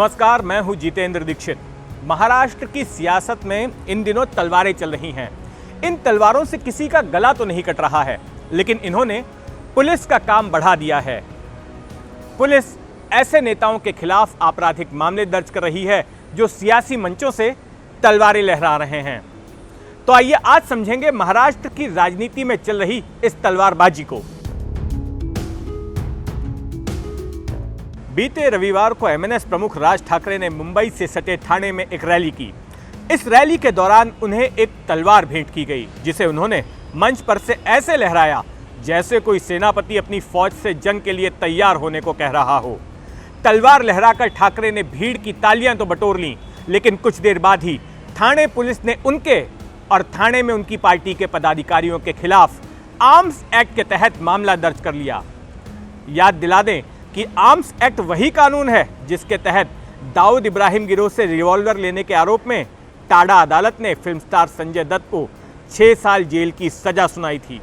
नमस्कार, मैं हूं जितेंद्र दीक्षित। महाराष्ट्र की सियासत में इन दिनों तलवारें चल रही हैं। इन तलवारों से किसी का गला तो नहीं कट रहा है, लेकिन इन्होंने पुलिस का काम बढ़ा दिया है। पुलिस ऐसे नेताओं के खिलाफ आपराधिक मामले दर्ज कर रही है जो सियासी मंचों से तलवारें लहरा रहे हैं। तो आइए आज समझेंगे महाराष्ट्र की राजनीति में चल रही इस तलवारबाजी को। बीते रविवार को एमएनएस प्रमुख राज ठाकरे ने मुंबई से सटे ठाणे में एक रैली की। इस रैली के दौरान उन्हें एक तलवार भेंट की गई, जिसे उन्होंने मंच पर से ऐसे लहराया जैसे कोई सेनापति अपनी फौज से जंग के लिए तैयार होने को कह रहा हो। तलवार लहराकर ठाकरे ने भीड़ की तालियां तो बटोर लीं, लेकिन कुछ देर बाद ही ठाणे पुलिस ने उनके और ठाणे में उनकी पार्टी के पदाधिकारियों के खिलाफ आर्म्स एक्ट के तहत मामला दर्ज कर लिया। याद दिला दें कि आर्म्स एक्ट वही कानून है जिसके तहत दाऊद इब्राहिम गिरोह से रिवॉल्वर लेने के आरोप में टाडा अदालत ने फिल्म स्टार संजय दत्त को 6 साल जेल की सजा सुनाई थी।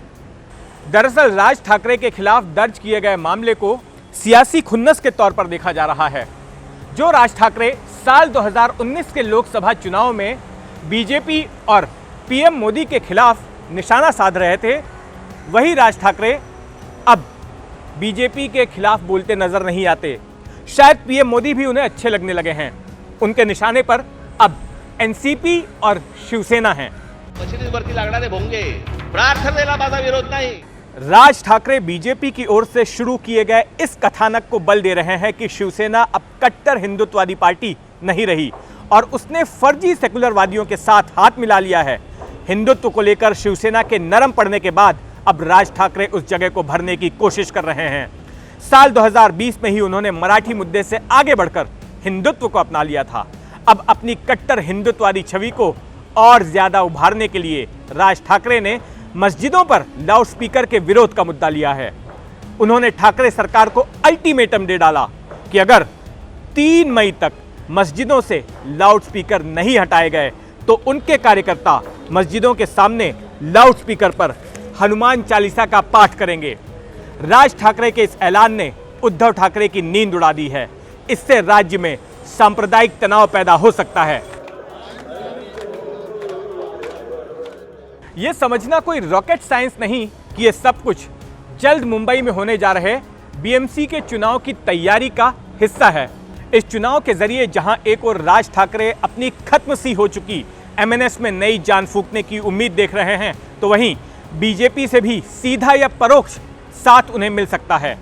दरअसल राज ठाकरे के खिलाफ दर्ज किए गए मामले को सियासी खुन्नस के तौर पर देखा जा रहा है। जो राज ठाकरे साल 2019 के लोकसभा चुनाव में बीजेपी और पीएम मोदी के खिलाफ निशाना साध रहे थे, वही राज ठाकरे अब बीजेपी के खिलाफ बोलते नजर नहीं आते। शायद पीएम मोदी भी उन्हें अच्छे लगने लगे हैं। उनके निशाने पर अब एनसीपी और शिवसेना हैं। राज ठाकरे बीजेपी की ओर से शुरू किए गए इस कथानक को बल दे रहे हैं कि शिवसेना अब कट्टर हिंदुत्ववादी पार्टी नहीं रही और उसने फर्जी सेकुलरवादियों के साथ हाथ मिला लिया है। हिंदुत्व को लेकर शिवसेना के नरम पड़ने के बाद अब राज ठाकरे उस जगह को भरने की कोशिश कर रहे हैं। साल 2020 में ही उन्होंने मराठी मुद्दे से आगे बढ़कर हिंदुत्व को अपना लिया था। अब अपनी कट्टर हिंदुत्ववादी छवि को और ज्यादा उभारने के लिए राज ठाकरे ने मस्जिदों पर लाउडस्पीकर के विरोध का मुद्दा लिया है। उन्होंने ठाकरे सरकार को अल्टीमेटम दे डाला कि अगर 3 मई तक मस्जिदों से लाउडस्पीकर नहीं हटाए गए तो उनके कार्यकर्ता मस्जिदों के सामने लाउडस्पीकर पर हनुमान चालीसा का पाठ करेंगे। राज ठाकरे के इस ऐलान ने उद्धव ठाकरे की नींद उड़ा दी है। इससे राज्य में सांप्रदायिक तनाव पैदा हो सकता है। यह समझना कोई रॉकेट साइंस नहीं कि यह सब कुछ जल्द मुंबई में होने जा रहे बीएमसी के चुनाव की तैयारी का हिस्सा है। इस चुनाव के जरिए जहां एक और राज ठाकरे अपनी खत्म सी हो चुकी एमएनएस में नई जान फूंकने की उम्मीद देख रहे हैं, तो वहीं बीजेपी से भी सीधा या परोक्ष साथ उन्हें मिल सकता है।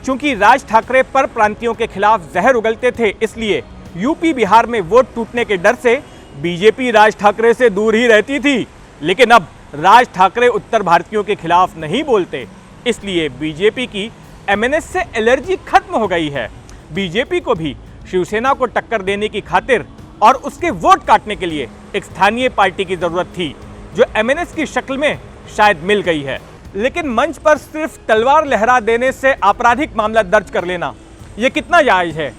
चूंकि राज ठाकरे पर प्रांतियों के खिलाफ जहर उगलते थे, इसलिए यूपी बिहार में वोट टूटने के डर से बीजेपी राज ठाकरे से दूर ही रहती थी। लेकिन अब राज ठाकरे उत्तर भारतीयों के खिलाफ नहीं बोलते, इसलिए बीजेपी की एमएनएस से एलर्जी खत्म हो गई है। बीजेपी को भी शिवसेना को टक्कर देने की खातिर और उसके वोट काटने के लिए एक स्थानीय पार्टी की जरूरत थी, जो एमएनएस की शक्ल में शायद मिल गई है। लेकिन मंच पर सिर्फ तलवार लहरा देने से आपराधिक मामला दर्ज कर लेना यह कितना जायज है?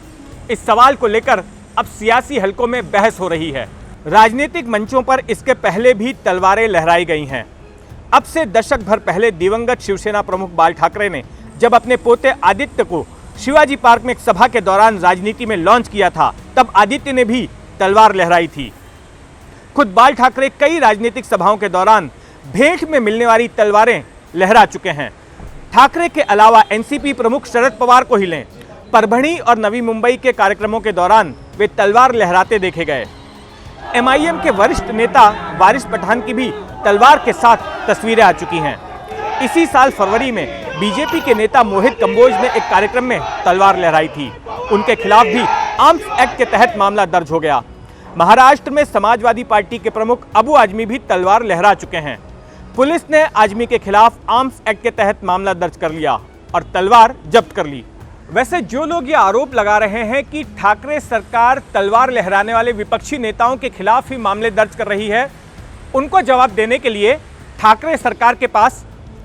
इस सवाल को लेकर अब सियासी हलकों में बहस हो रही है। राजनीतिक मंचों पर इसके पहले भी तलवारें लहराई गई हैं। अब से दशक भर पहले दिवंगत शिवसेना प्रमुख बाल ठाकरे ने जब अपने पोते आदित्य को शिवाजी पार्क में एक सभा के दौरान राजनीति में लॉन्च किया था, तब आदित्य ने भी तलवार लहराई थी। खुद बाल ठाकरे कई राजनीतिक सभाओं के दौरान भेंट में मिलने वाली तलवारें लहरा चुके हैं। ठाकरे के अलावा एनसीपी प्रमुख शरद पवार को ही लें, परभणी और नवी मुंबई के कार्यक्रमों के दौरान वे तलवार लहराते देखे गए। एमआईएम के वरिष्ठ नेता वारिस पठान की भी तलवार के साथ तस्वीरें आ चुकी हैं। इसी साल फरवरी में बीजेपी के नेता मोहित कंबोज ने एक कार्यक्रम में तलवार लहराई थी। उनके खिलाफ भी आर्म्स एक्ट के तहत मामला दर्ज हो गया। महाराष्ट्र में समाजवादी पार्टी के प्रमुख अबू आजमी भी तलवार लहरा चुके हैं। पुलिस ने आजमी के खिलाफ आर्म्स एक्ट के तहत मामला दर्ज कर लिया और तलवार जब्त कर ली। वैसे जो लोग ये आरोप लगा रहे हैं कि ठाकरे सरकार तलवार लहराने वाले विपक्षी नेताओं के खिलाफ ही मामले दर्ज कर रही है, उनको जवाब देने के लिए ठाकरे सरकार के पास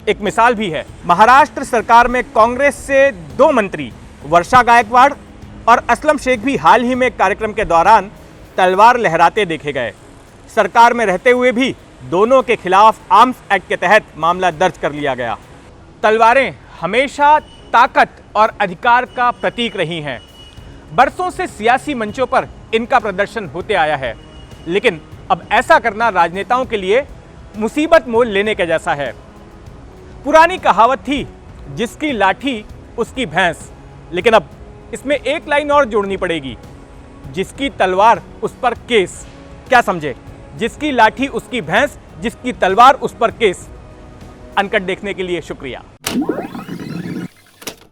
एक मिसाल भी है। महाराष्ट्र सरकार में कांग्रेस से 2 मंत्री वर्षा गायकवाड़ और असलम शेख भी हाल ही में कार्यक्रम के दौरान तलवार लहराते देखे गए। सरकार में रहते हुए भी दोनों के खिलाफ आर्म्स एक्ट के तहत मामला दर्ज कर लिया गया। तलवारें हमेशा ताकत और अधिकार का प्रतीक रही हैं। बरसों से सियासी मंचों पर इनका प्रदर्शन होते आया है, लेकिन अब ऐसा करना राजनेताओं के लिए मुसीबत मोल लेने के जैसा है। पुरानी कहावत थी, जिसकी लाठी उसकी भैंस, लेकिन अब इसमें एक लाइन और जोड़नी पड़ेगी, जिसकी तलवार उस पर केस। क्या समझे? जिसकी लाठी उसकी भैंस, जिसकी तलवार उस पर केस। अनकट देखने के लिए शुक्रिया।